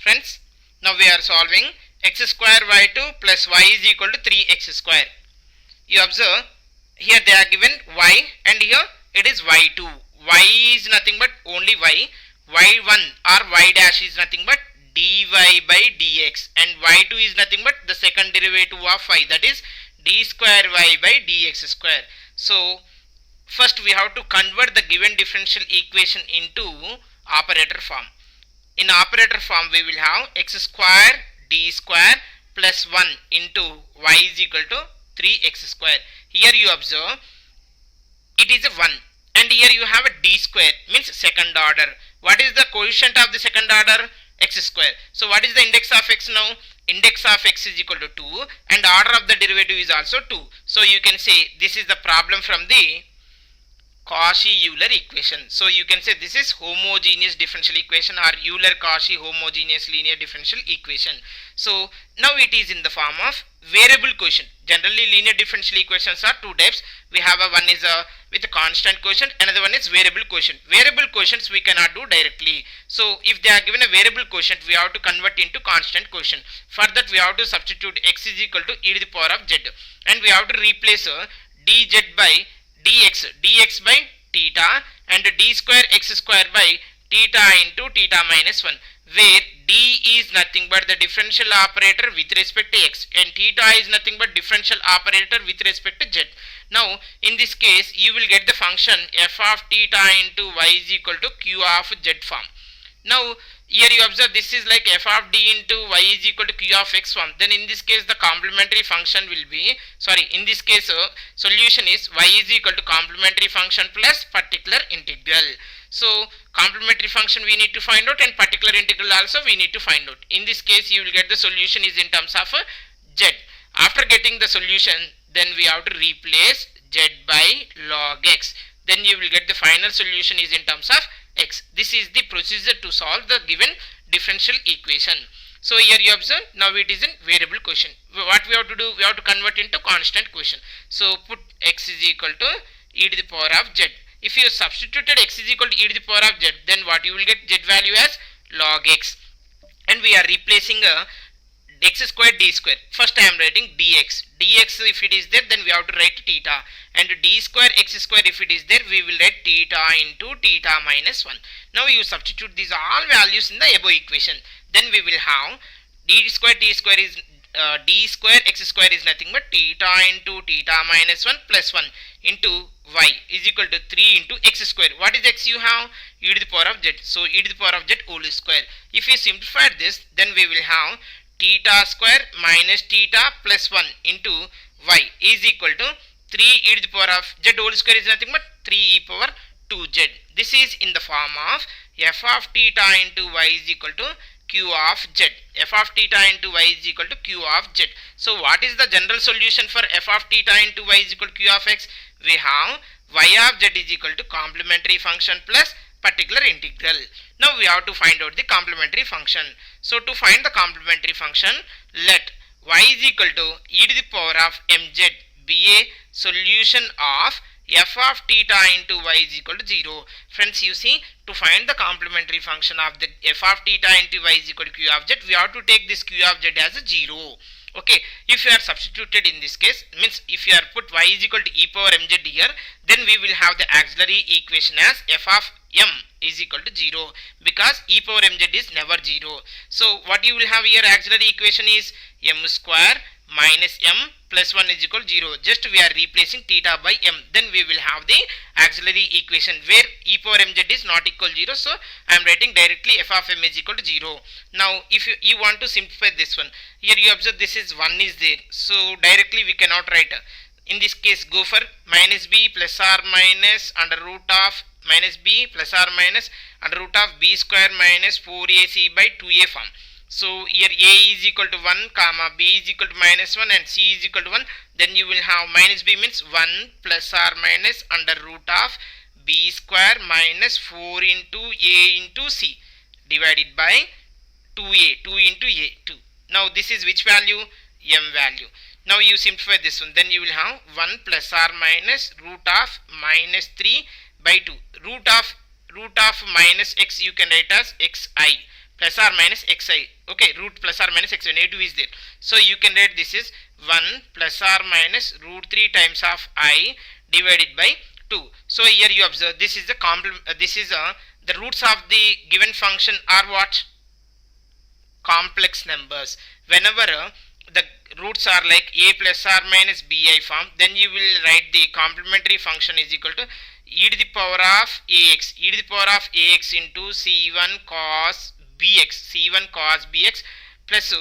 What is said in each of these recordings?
Friends, now we are solving x square y2 plus y is equal to 3x square. You observe here they are given y and here it is y2. Y is nothing but only y. Y1 or y dash is nothing but dy by dx, and y2 is nothing but the second derivative of y, that is d square y by dx square. So first we have to convert the given differential equation into operator form. In operator form we will have x square d square plus 1 into y is equal to 3x square. Here you observe it is a 1 and here you have a d square, means second order. What is the coefficient of the second order? X square. So what is the index of x now? Index of x is equal to 2 and order of the derivative is also 2. So you can say this is the problem from the Cauchy-Euler equation. So you can say this is homogeneous differential equation or Euler-Cauchy homogeneous linear differential equation. So now it is in the form of variable quotient. Generally linear differential equations are two types. We have one is with a constant quotient, another one is variable quotient. Variable quotients we cannot do directly. So if they are given a variable quotient, we have to convert into constant quotient. For that we have to substitute x is equal to e to the power of z, and we have to replace dz by dx by theta and d square x square by theta into theta minus 1, where d is nothing but the differential operator with respect to x and theta is nothing but differential operator with respect to z. Now in this case you will get the function f of theta into y is equal to q of z form. Now here you observe this is like f of d into y is equal to q of x form. Then in this case the complementary function will be, in this case solution is y is equal to complementary function plus particular integral. So complementary function we need to find out and particular integral also we need to find out. In this case you will get the solution is in terms of z. After getting the solution, then we have to replace z by log x. Then you will get the final solution is in terms of x. This is the procedure to solve the given differential equation. So here you observe now it is in variable quotient. What we have to do? We have to convert into constant quotient. So put x is equal to e to the power of z. If you substituted x is equal to e to the power of z, then what you will get? Z value as log x, and we are replacing x square d square. First I am writing dx. Dx if it is there, then we have to write theta, and d square x square if it is there, we will write theta into theta minus 1. Now you substitute these all values in the above equation. Then we will have d square t square is d square x square is nothing but theta into theta minus 1 plus 1 into y is equal to 3 into x square. What is x you have? E to the power of z. So e to the power of z whole square. If you simplify this, then we will have theta square minus theta plus 1 into y is equal to 3 e to the power of z whole square is nothing but 3 e power 2z. This is in the form of f of theta into y is equal to q of z. F of theta into y is equal to q of z. So what is the general solution for f of theta into y is equal to q of x? We have y of z is equal to complementary function plus particular integral. Now we have to find out the complementary function. So to find the complementary function, let y is equal to e to the power of mz be a solution of f of theta into y is equal to 0. Friends, you see, to find the complementary function of the f of theta into y is equal to q of z, we have to take this q of z as a 0. Okay, if you are substituted in this case, means if you are put y is equal to e power mz here, then we will have the auxiliary equation as f of m is equal to 0, because e power mz is never 0. So what you will have here auxiliary equation is m square minus m plus 1 is equal to 0. Just we are replacing theta by m. Then we will have the auxiliary equation where e power mz is not equal to 0. So I am writing directly f of m is equal to 0. Now if you want to simplify this one, here you observe this is 1 is there. So directly we cannot write. In this case go for minus b plus or minus under root of minus b plus or minus under root of b square minus 4ac by 2a form. So here a is equal to 1 comma b is equal to minus 1 and c is equal to 1. Then you will have minus b means 1 plus or minus under root of b square minus 4 into a into c divided by 2a, 2 into a, 2. Now this is which value? M value. Now you simplify this one, then you will have 1 plus or minus root of minus 3 by 2. Root of minus x you can write as xi plus or minus xi. Okay, root plus or minus xi, negative is there. So you can write this is 1 plus or minus root 3 times of I divided by 2. So here you observe this is the the roots of the given function are what? Complex numbers. Whenever the roots are like a plus or minus bi form, then you will write the complementary function is equal to e to the power of ax, e to the power of ax into c1 cos bx plus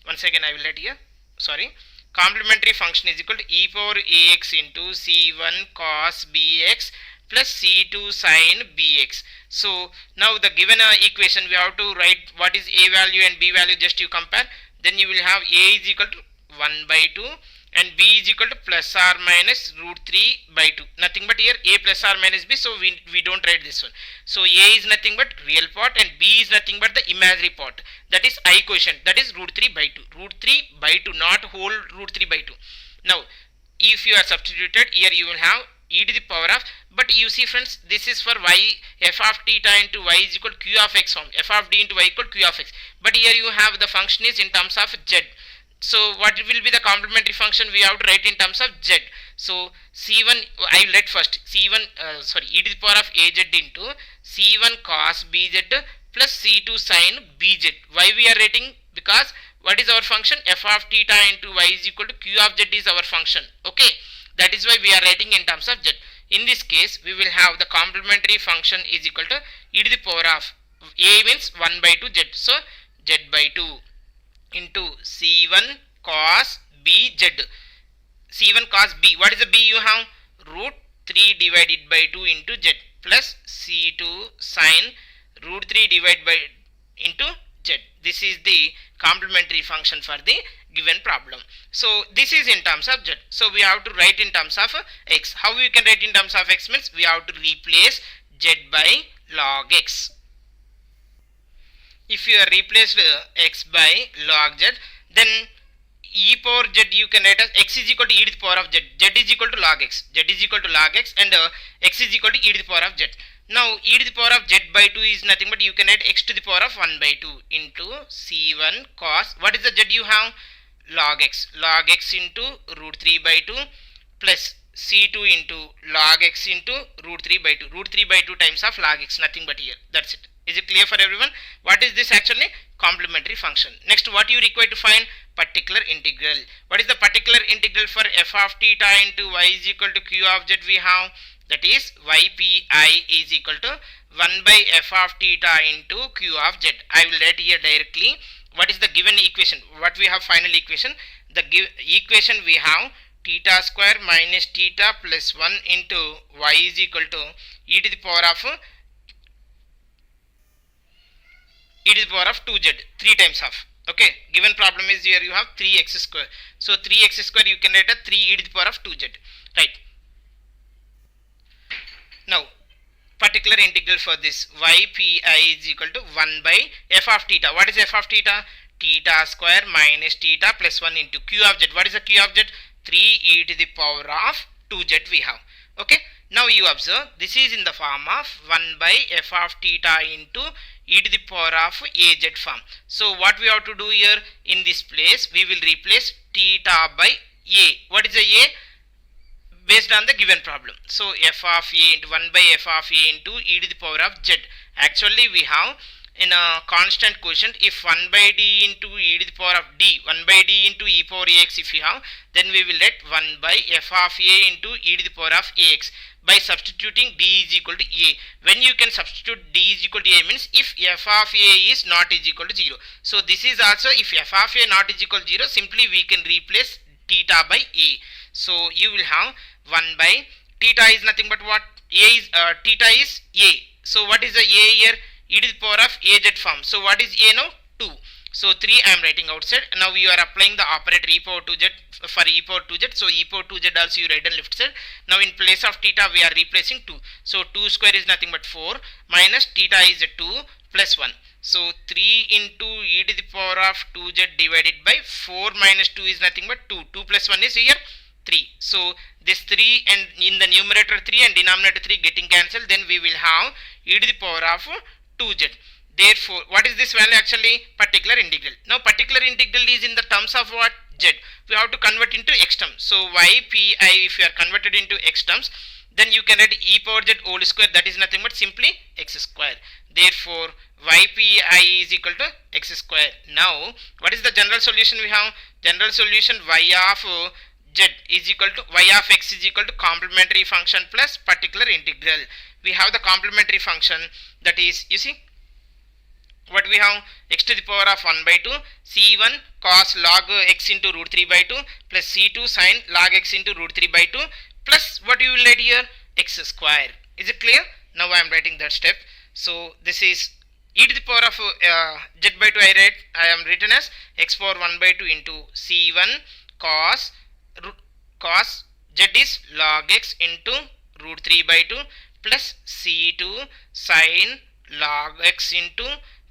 once again I will write here, sorry, complementary function is equal to e power ax into c1 cos bx plus c2 sin bx. So now the given equation we have to write what is a value and b value, just you compare, then you will have a is equal to 1 by 2 and b is equal to plus or minus root 3 by 2, nothing but here a plus or minus b, so we don't write this one. So a is nothing but real part and b is nothing but the imaginary part, that is I quotient, that is root 3 by 2, root 3 by 2, not whole root 3 by 2. Now if you are substituted here, you will have e to the power of, but you see friends, this is for y, f of theta into y is equal to q of x form, f of d into y equal to q of x, but here you have the function is in terms of z. So what will be the complementary function? We have to write in terms of z. So c1, I will write first c1 e to the power of az into c1 cos bz plus c2 sin bz. Why we are writing? Because what is our function? F of theta into y is equal to q of z is our function. Okay, that is why we are writing in terms of z. In this case, we will have the complementary function is equal to e to the power of a means 1 by 2 z. So z by 2 into c1 cos bz. c1 cos b, what is the b you have? Root 3 divided by 2 into z plus c2 sin root 3 divided by into z. This is the complementary function for the given problem. So this is in terms of z. So we have to write in terms of x. How we can write in terms of x means we have to replace z by log x. If you are replaced x by log z, then e power z you can write as x is equal to e to the power of z, z is equal to log x, z is equal to log x, and x is equal to e to the power of z. Now e to the power of z by 2 is nothing but you can write x to the power of 1 by 2 into c1 cos, what is the z you have? Log x into root 3 by 2 plus c2 into log x into root 3 by 2, root 3 by 2 times of log x, nothing but here. That's it. Is it clear for everyone? What is this actually? Complementary function. Next, what you require to find? Particular integral. What is the particular integral for f of theta into y is equal to q of z we have? That is ypi is equal to 1 by f of theta into q of z. I will write here directly. What is the given equation? What we have final equation? The equation we have theta square minus theta plus 1 into y is equal to e to the power of 2z, 3 times of. Okay, given problem is here you have 3x square. So 3x square you can write as 3 e to the power of 2z. Right. Now particular integral for this ypi is equal to 1 by f of theta. What is f of theta? Theta square minus theta plus 1 into q of z. What is the q of z? 3 e to the power of 2z we have. Okay. Now you observe this is in the form of 1 by f of theta into e to the power of az form. So what we have to do here in this place, we will replace theta by a. What is the a? Based on the given problem. So f of a into 1 by f of a into e to the power of z. Actually we have in a constant quotient, if 1 by d into e to the power of d, 1 by d into e power ax if you have, then we will let 1 by f of a into e to the power of ax. By substituting d is equal to a. When you can substitute d is equal to a means if f of a is not is equal to 0. So this is also if f of a not is equal to 0, simply we can replace theta by a. So you will have 1 by theta is nothing but what? A is theta is a. So what is the a here? E to the power of az form. So what is a now? 2. So 3 I am writing outside. Now you are applying the operator e power 2z for e power 2z. So e power 2z also you write on left side. Now in place of theta we are replacing 2. So 2 square is nothing but 4 minus theta is 2 plus 1. So 3 into e to the power of 2z divided by 4 minus 2 is nothing but 2. 2 plus 1 is here 3. So this 3 and in the numerator 3 and denominator 3 getting cancelled, then we will have e to the power of 2z. Therefore, what is this value actually? Particular integral. Now, particular integral is in the terms of what? Z. We have to convert into x terms. So, ypi, if you are converted into x terms, then you can write e power z whole square. That is nothing but simply x square. Therefore, ypi is equal to x square. Now, what is the general solution we have? General solution y of z is equal to y of x is equal to complementary function plus particular integral. We have the complementary function, that is, you see, what we have? X to the power of 1 by 2 c1 cos log x into root 3 by 2 plus c2 sin log x into root 3 by 2 plus what you will write here? X square. Is it clear? Now I am writing that step. So this is e to the power of z by 2 I am written as x power 1 by 2 into c1 cos z is log x into root 3 by 2 plus c2 sin log x into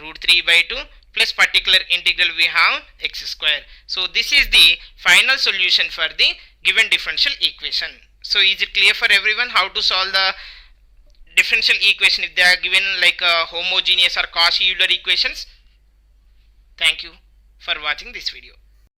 root 3 by 2 plus particular integral we have x square. So this is the final solution for the given differential equation. So is it clear for everyone how to solve the differential equation if they are given like homogeneous or Cauchy-Euler equations? Thank you for watching this video.